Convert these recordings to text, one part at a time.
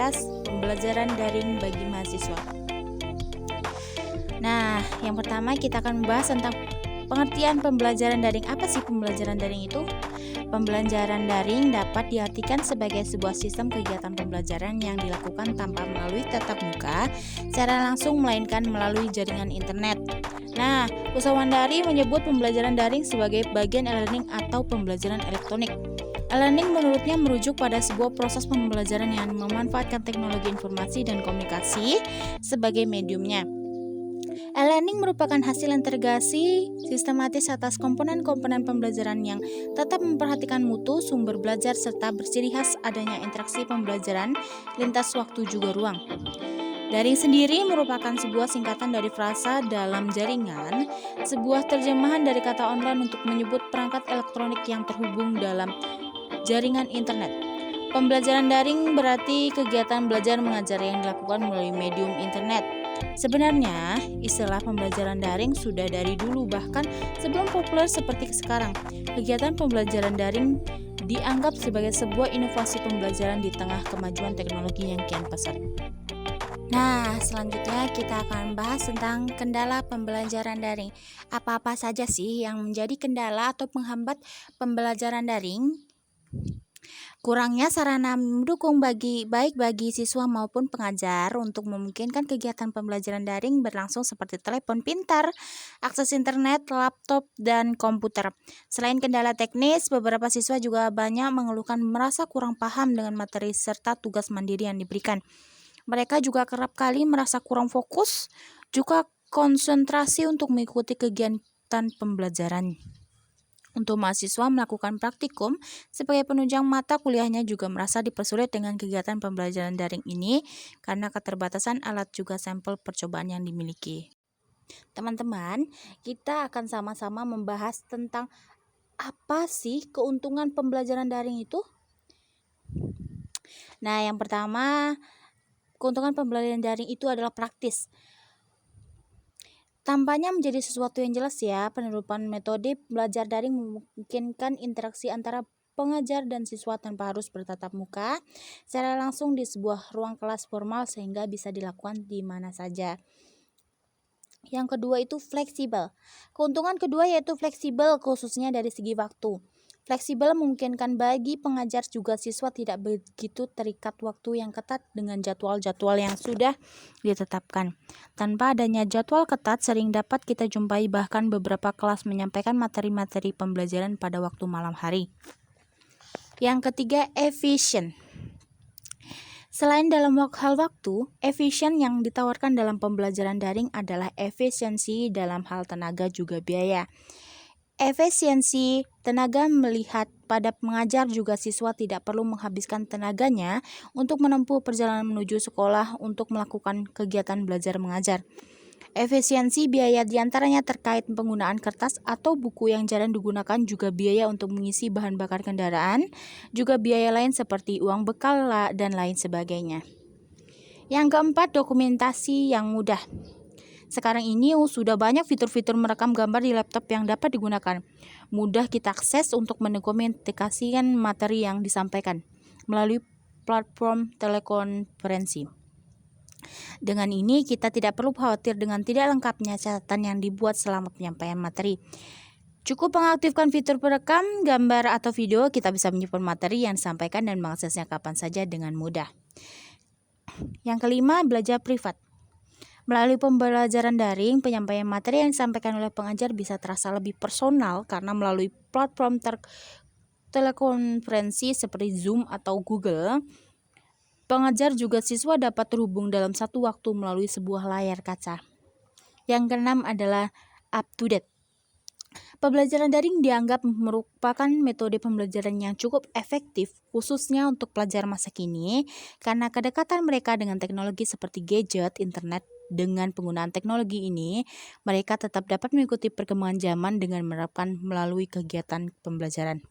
membahas pembelajaran daring bagi mahasiswa. Nah, yang pertama kita akan membahas tentang pengertian pembelajaran daring. Apa sih pembelajaran daring itu? Pembelajaran daring dapat diartikan sebagai sebuah sistem kegiatan pembelajaran yang dilakukan tanpa melalui tatap muka secara langsung, melainkan melalui jaringan internet. Nah, Kusawandari menyebut pembelajaran daring sebagai bagian e-learning atau pembelajaran elektronik. E-learning menurutnya merujuk pada sebuah proses pembelajaran yang memanfaatkan teknologi informasi dan komunikasi sebagai mediumnya. E-learning merupakan hasil integrasi sistematis atas komponen-komponen pembelajaran yang tetap memperhatikan mutu sumber belajar serta berciri khas adanya interaksi pembelajaran lintas waktu juga ruang. Daring sendiri merupakan sebuah singkatan dari frasa dalam jaringan, sebuah terjemahan dari kata online untuk menyebut perangkat elektronik yang terhubung dalam jaringan internet. Pembelajaran daring berarti kegiatan belajar mengajar yang dilakukan melalui medium internet. Sebenarnya, istilah pembelajaran daring sudah dari dulu, bahkan sebelum populer seperti sekarang. Kegiatan pembelajaran daring dianggap sebagai sebuah inovasi pembelajaran di tengah kemajuan teknologi yang kian pesat. Nah, selanjutnya kita akan bahas tentang kendala pembelajaran daring. Apa-apa saja sih yang menjadi kendala atau penghambat pembelajaran daring? Kurangnya sarana mendukung baik bagi siswa maupun pengajar untuk memungkinkan kegiatan pembelajaran daring berlangsung seperti telepon pintar, akses internet, laptop, dan komputer. Selain kendala teknis, beberapa siswa juga banyak mengeluhkan merasa kurang paham dengan materi serta tugas mandiri yang diberikan. Mereka juga kerap kali merasa kurang fokus, juga konsentrasi untuk mengikuti kegiatan pembelajaran. Untuk mahasiswa melakukan praktikum sebagai penunjang mata kuliahnya juga merasa dipersulit dengan kegiatan pembelajaran daring ini karena keterbatasan alat juga sampel percobaan yang dimiliki. Teman-teman, kita akan sama-sama membahas tentang apa sih keuntungan pembelajaran daring itu? Nah, yang pertama, keuntungan pembelajaran daring itu adalah praktis. Tampaknya menjadi sesuatu yang jelas ya, penerapan metode belajar daring memungkinkan interaksi antara pengajar dan siswa tanpa harus bertatap muka secara langsung di sebuah ruang kelas formal sehingga bisa dilakukan di mana saja. Yang kedua itu fleksibel. Keuntungan kedua yaitu fleksibel khususnya dari segi waktu. Fleksibel memungkinkan bagi pengajar juga siswa tidak begitu terikat waktu yang ketat dengan jadwal-jadwal yang sudah ditetapkan. Tanpa adanya jadwal ketat, sering dapat kita jumpai bahkan beberapa kelas menyampaikan materi-materi pembelajaran pada waktu malam hari. Yang ketiga, efisien. Selain dalam hal waktu, efisien yang ditawarkan dalam pembelajaran daring adalah efisiensi dalam hal tenaga juga biaya. Efisiensi tenaga melihat pada pengajar juga siswa tidak perlu menghabiskan tenaganya untuk menempuh perjalanan menuju sekolah untuk melakukan kegiatan belajar mengajar. Efisiensi biaya diantaranya terkait penggunaan kertas atau buku yang jarang digunakan, juga biaya untuk mengisi bahan bakar kendaraan, juga biaya lain seperti uang bekal dan lain sebagainya. Yang keempat, dokumentasi yang mudah. Sekarang ini sudah banyak fitur-fitur merekam gambar di laptop yang dapat digunakan. Mudah kita akses untuk mendokumentasikan materi yang disampaikan melalui platform telekonferensi. Dengan ini kita tidak perlu khawatir dengan tidak lengkapnya catatan yang dibuat selama penyampaian materi. Cukup mengaktifkan fitur perekam gambar atau video, kita bisa menyimpan materi yang disampaikan dan mengaksesnya kapan saja dengan mudah. Yang kelima, belajar privat. Melalui pembelajaran daring, penyampaian materi yang disampaikan oleh pengajar bisa terasa lebih personal karena melalui platform telekonferensi seperti Zoom atau Google, pengajar juga siswa dapat terhubung dalam satu waktu melalui sebuah layar kaca. Yang keenam adalah up to date. Pembelajaran daring dianggap merupakan metode pembelajaran yang cukup efektif khususnya untuk pelajar masa kini karena kedekatan mereka dengan teknologi seperti gadget, internet. Dengan penggunaan teknologi ini, mereka tetap dapat mengikuti perkembangan zaman dengan menerapkan melalui kegiatan pembelajaran.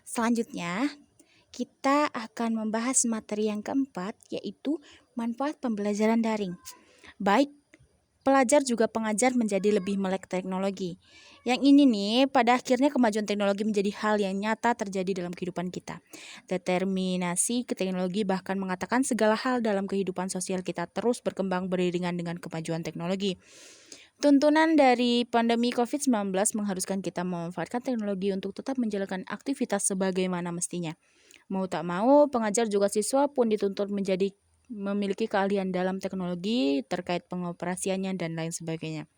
Selanjutnya, kita akan membahas materi yang keempat, yaitu manfaat pembelajaran daring. Baik pelajar juga pengajar menjadi lebih melek teknologi. Yang ini nih, pada akhirnya kemajuan teknologi menjadi hal yang nyata terjadi dalam kehidupan kita. Determinasi ke teknologi bahkan mengatakan segala hal dalam kehidupan sosial kita terus berkembang beriringan dengan kemajuan teknologi. Tuntunan dari pandemi COVID-19 mengharuskan kita memanfaatkan teknologi untuk tetap menjalankan aktivitas sebagaimana mestinya. Mau tak mau, pengajar juga siswa pun dituntut memiliki keahlian dalam teknologi terkait pengoperasiannya dan lain sebagainya.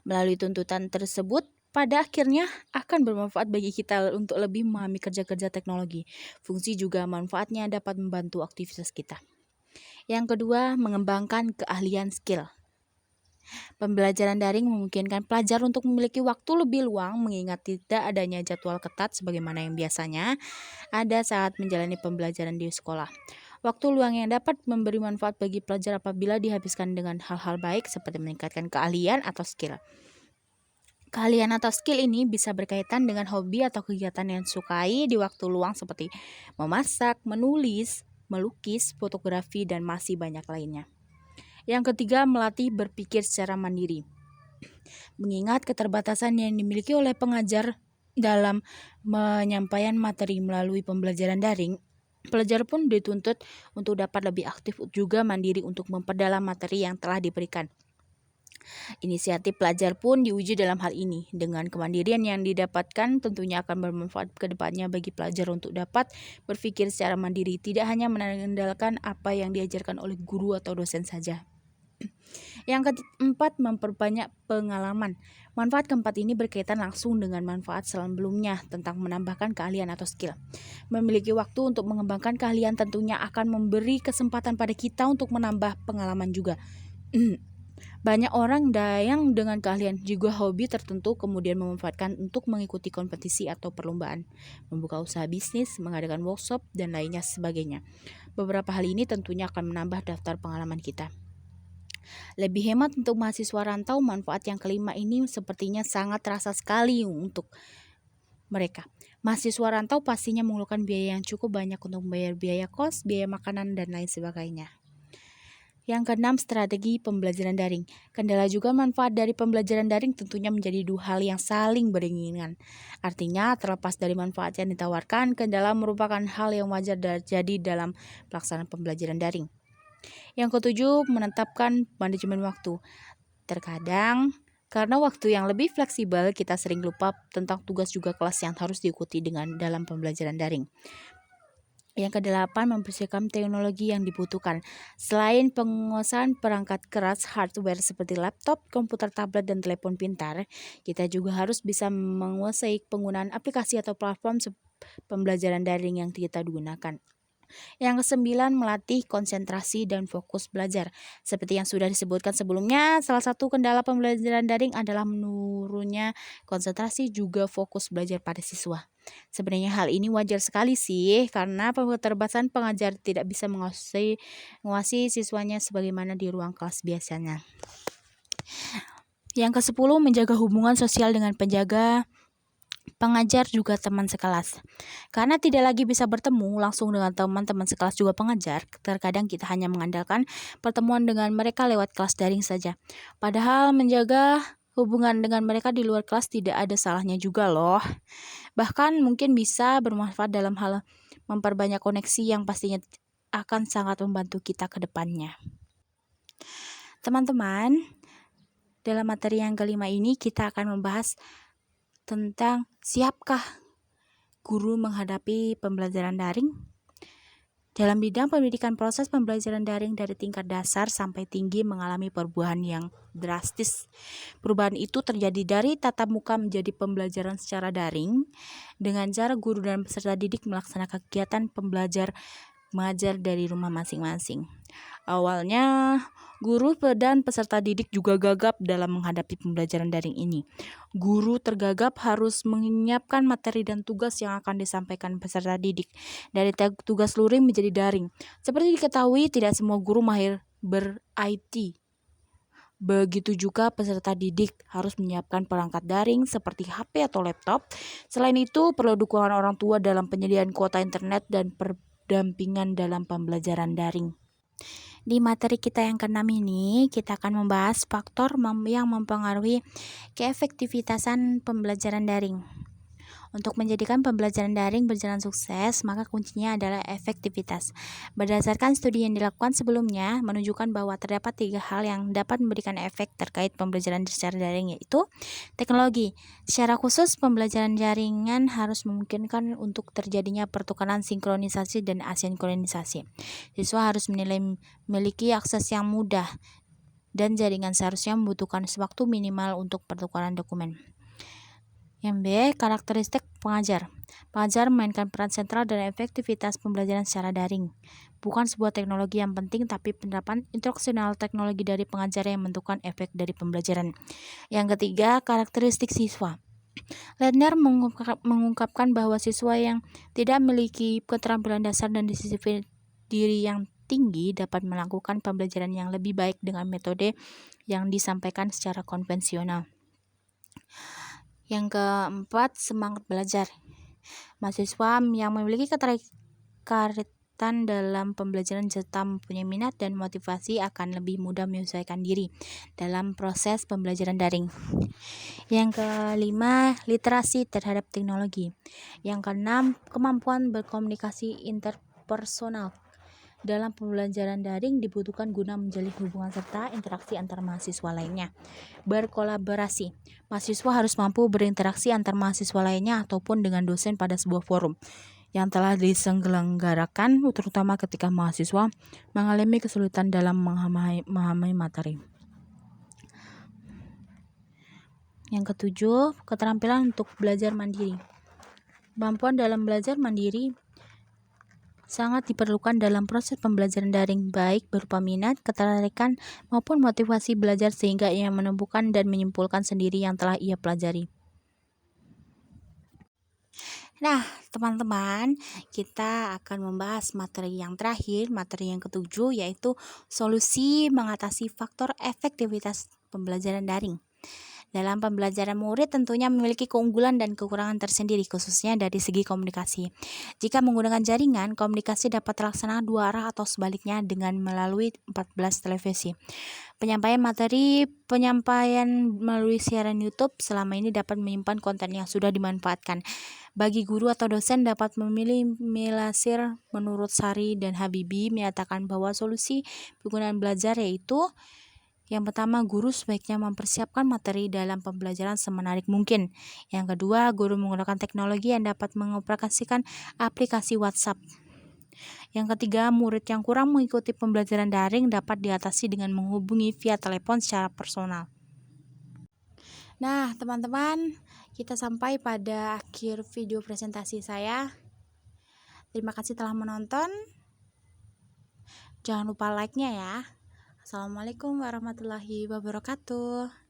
Melalui tuntutan tersebut, pada akhirnya akan bermanfaat bagi kita untuk lebih memahami kerja-kerja teknologi. Fungsi juga manfaatnya dapat membantu aktivitas kita. Yang kedua, mengembangkan keahlian skill. Pembelajaran daring memungkinkan pelajar untuk memiliki waktu lebih luang mengingat tidak adanya jadwal ketat sebagaimana yang biasanya ada saat menjalani pembelajaran di sekolah. Waktu luang yang dapat memberi manfaat bagi pelajar apabila dihabiskan dengan hal-hal baik seperti meningkatkan keahlian atau skill. Keahlian atau skill ini bisa berkaitan dengan hobi atau kegiatan yang disukai di waktu luang seperti memasak, menulis, melukis, fotografi, dan masih banyak lainnya. Yang ketiga, melatih berpikir secara mandiri. Mengingat keterbatasan yang dimiliki oleh pengajar dalam menyampaikan materi melalui pembelajaran daring, pelajar pun dituntut untuk dapat lebih aktif juga mandiri untuk memperdalam materi yang telah diberikan. Inisiatif pelajar pun diuji dalam hal ini. Dengan kemandirian yang didapatkan tentunya akan bermanfaat ke depannya bagi pelajar untuk dapat berpikir secara mandiri, tidak hanya mengandalkan apa yang diajarkan oleh guru atau dosen saja. Yang keempat, memperbanyak pengalaman. Manfaat keempat ini berkaitan langsung dengan manfaat sebelumnya tentang menambahkan keahlian atau skill. Memiliki waktu untuk mengembangkan keahlian tentunya akan memberi kesempatan pada kita untuk menambah pengalaman juga. Banyak orang yang dengan keahlian juga hobi tertentu kemudian memanfaatkan untuk mengikuti kompetisi atau perlombaan, membuka usaha bisnis, mengadakan workshop, dan lainnya sebagainya. Beberapa hal ini tentunya akan menambah daftar pengalaman kita. Lebih hemat untuk mahasiswa rantau, manfaat yang kelima ini sepertinya sangat terasa sekali untuk mereka. Mahasiswa rantau pastinya memerlukan biaya yang cukup banyak untuk membayar biaya kos, biaya makanan, dan lain sebagainya. Yang keenam, strategi pembelajaran daring. Kendala juga manfaat dari pembelajaran daring tentunya menjadi dua hal yang saling beriringan. Artinya, terlepas dari manfaat yang ditawarkan, kendala merupakan hal yang wajar terjadi dalam pelaksanaan pembelajaran daring. Yang ketujuh, menetapkan manajemen waktu. Terkadang, karena waktu yang lebih fleksibel, kita sering lupa tentang tugas juga kelas yang harus diikuti dalam pembelajaran daring. Yang kedelapan, mempersiapkan teknologi yang dibutuhkan. Selain penguasaan perangkat keras hardware seperti laptop, komputer, tablet, dan telepon pintar, kita juga harus bisa menguasai penggunaan aplikasi atau platform pembelajaran daring yang kita gunakan. Yang kesembilan, melatih konsentrasi dan fokus belajar. Seperti yang sudah disebutkan sebelumnya, salah satu kendala pembelajaran daring adalah menurunnya konsentrasi juga fokus belajar pada siswa. Sebenarnya hal ini wajar sekali sih, karena keterbatasan pengajar tidak bisa menguasai siswanya sebagaimana di ruang kelas biasanya. Yang ke-10, menjaga hubungan sosial dengan pengajar juga teman sekelas. Karena tidak lagi bisa bertemu langsung dengan teman-teman sekelas juga pengajar, terkadang kita hanya mengandalkan pertemuan dengan mereka lewat kelas daring saja. Padahal menjaga hubungan dengan mereka di luar kelas tidak ada salahnya juga loh. Bahkan mungkin bisa bermanfaat dalam hal memperbanyak koneksi yang pastinya akan sangat membantu kita ke depannya. Teman-teman, dalam materi yang kelima ini kita akan membahas tentang siapkah guru menghadapi pembelajaran daring. Dalam bidang pendidikan, proses pembelajaran daring dari tingkat dasar sampai tinggi mengalami perubahan yang drastis. Perubahan itu terjadi dari tatap muka menjadi pembelajaran secara daring dengan cara guru dan peserta didik melaksanakan kegiatan mengajar dari rumah masing-masing. Awalnya, guru dan peserta didik juga gagap dalam menghadapi pembelajaran daring ini. Guru tergagap harus menyiapkan materi dan tugas yang akan disampaikan peserta didik dari tugas luring menjadi daring. Seperti diketahui, tidak semua guru mahir ber-IT. Begitu juga peserta didik harus menyiapkan perangkat daring seperti HP atau laptop. Selain itu, perlu dukungan orang tua dalam penyediaan kuota internet dan pendampingan dalam pembelajaran daring. Di materi kita yang ke-6 ini, kita akan membahas faktor yang mempengaruhi keefektivitasan pembelajaran daring. Untuk menjadikan pembelajaran daring berjalan sukses, maka kuncinya adalah efektivitas. Berdasarkan studi yang dilakukan sebelumnya, menunjukkan bahwa terdapat 3 hal yang dapat memberikan efek terkait pembelajaran secara daring, yaitu teknologi. Secara khusus, pembelajaran jaringan harus memungkinkan untuk terjadinya pertukaran sinkronisasi dan asinkronisasi. Siswa harus memiliki akses yang mudah, dan jaringan seharusnya membutuhkan waktu minimal untuk pertukaran dokumen. Yang B, karakteristik pengajar. Pengajar memainkan peran sentral dalam efektivitas pembelajaran secara daring. Bukan sebuah teknologi yang penting, tapi penerapan instruksional teknologi dari pengajar yang menentukan efek dari pembelajaran. Yang ketiga, karakteristik siswa. Lerner mengungkapkan bahwa siswa yang tidak memiliki keterampilan dasar dan disiplin diri yang tinggi dapat melakukan pembelajaran yang lebih baik dengan metode yang disampaikan secara konvensional. Yang keempat, semangat belajar. Mahasiswa yang memiliki keterikatan dalam pembelajaran serta mempunyai minat dan motivasi akan lebih mudah menyesuaikan diri dalam proses pembelajaran daring. Yang kelima, literasi terhadap teknologi. Yang keenam, kemampuan berkomunikasi interpersonal. Dalam pembelajaran daring dibutuhkan guna menjalin hubungan serta interaksi antar mahasiswa lainnya. Berkolaborasi. Mahasiswa harus mampu berinteraksi antar mahasiswa lainnya ataupun dengan dosen pada sebuah forum yang telah diselenggarakan, terutama ketika mahasiswa mengalami kesulitan dalam memahami materi. Yang ketujuh, keterampilan untuk belajar mandiri. Kemampuan dalam belajar mandiri sangat diperlukan dalam proses pembelajaran daring, baik berupa minat, ketertarikan, maupun motivasi belajar sehingga ia menemukan dan menyimpulkan sendiri yang telah ia pelajari. Nah, teman-teman, kita akan membahas materi yang terakhir, materi yang ketujuh, yaitu solusi mengatasi faktor efektivitas pembelajaran daring. Dalam pembelajaran, murid tentunya memiliki keunggulan dan kekurangan tersendiri, khususnya dari segi komunikasi. Jika menggunakan jaringan, komunikasi dapat terlaksana dua arah atau sebaliknya dengan melalui 14 televisi. Penyampaian melalui siaran YouTube selama ini dapat menyimpan konten yang sudah dimanfaatkan. Bagi guru atau dosen dapat memilih milasir. Menurut Sari dan Habibi menyatakan bahwa solusi penggunaan belajar yaitu: yang pertama, guru sebaiknya mempersiapkan materi dalam pembelajaran semenarik mungkin. Yang kedua, guru menggunakan teknologi yang dapat mengoperasikan aplikasi WhatsApp. Yang ketiga, murid yang kurang mengikuti pembelajaran daring dapat diatasi dengan menghubungi via telepon secara personal. Nah, teman-teman, kita sampai pada akhir video presentasi saya. Terima kasih telah menonton. Jangan lupa like-nya ya. Assalamualaikum warahmatullahi wabarakatuh.